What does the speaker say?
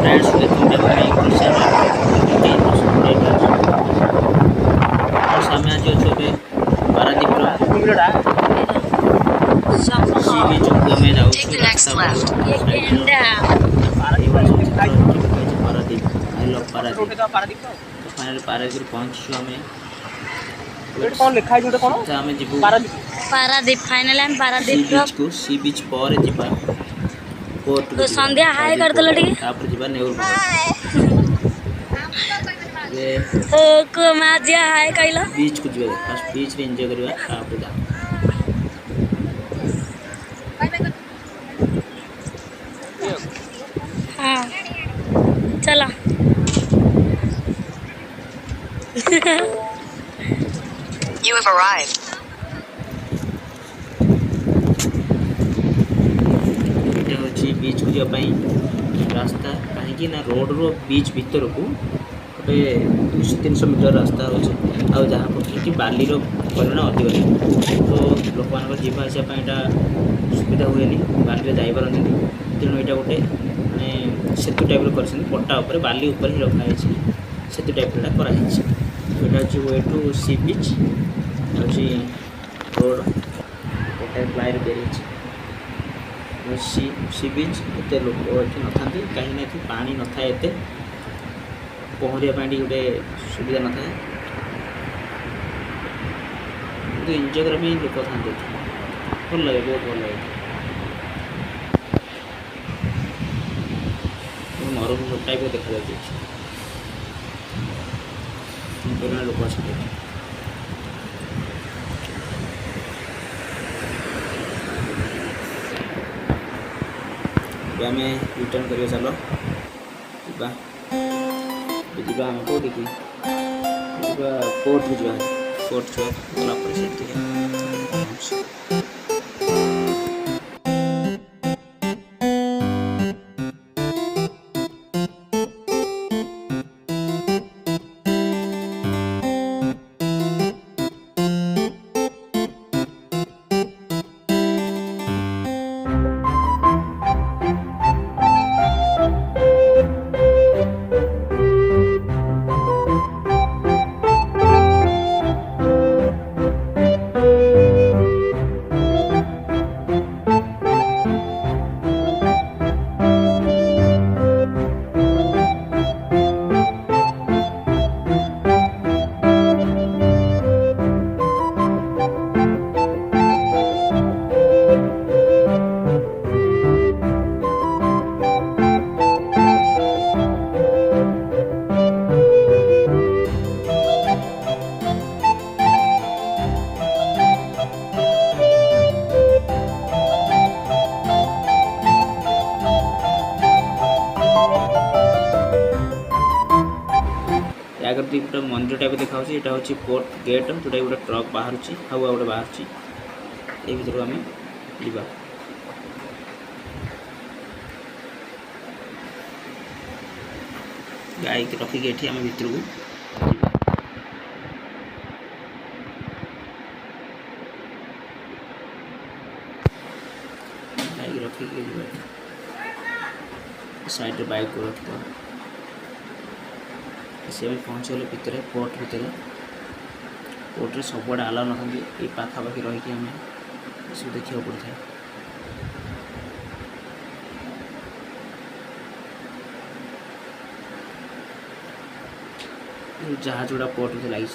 Friends welcome back my YouTube channel और सामने आज अच्छे पारादीप सी बीच को हमें जाऊँ रास्ता पारादीप आई लव पारादीप तो फाइनली पारादीप पहुँचु आम कौन लिखा है कौन आम जीव पारादीप फाइनल हम पारादीप को सी बीच पर जीवा कोर्ट तो संध्या हाय करतलो टिके तापर जीवा नेउर ओ को माजिया हाय कइलो बीच को जीवा फर्स्ट बीच रे एंजॉय करवा तापर जा हां चला You have arrived. ये होची बीच को जापाई रास्ता कहीं ना रोड रो बीच भीतर को गोटे 200-300 मीटर रास्ता अच्छे आ जहाँ पर कि बाली परिमाण अधिक तो लोक मान जीवा आसापा सुविधा हुए बाली जापर तेणु यहाँ गोटे मानने सेतु टाइप कर पट्टा उपर बाली उपर ही रखाई सेतु टाइप कराई यहाँ हूँ वे टू सी बीच हूँ रोड गोटे प्लायर बेरी सी बीच एत लोक ये न था कहीं पानी न था एत पहरिया गोटे सुविधा न था कि एंजॉय करने लोक था भल लगे बहुत भल लगे मरुभूमि टाइप देखा लोक अच्छे आम रिटर्न कर चलो जी आम कौटी की कोर्ट को जा कोर्ट गलापर से आगे गोटे मंदिर टाइप देखा यहाँ हूँ कोर्ट गेट जोटा गोटे ट्रक बाहर हाउआ गोटे बाहर ये भर आम जा गाई रखिक ये आम भर को गाई रखिक साइड बाइक को रखा सी पहुँचगले भितर कोर्ट भितर कोर्टे सबुआड़े आलाउ न ये पाखापाखि रही आम सब देखा पड़ता जहाज गुड़ा पोर्ट में लगी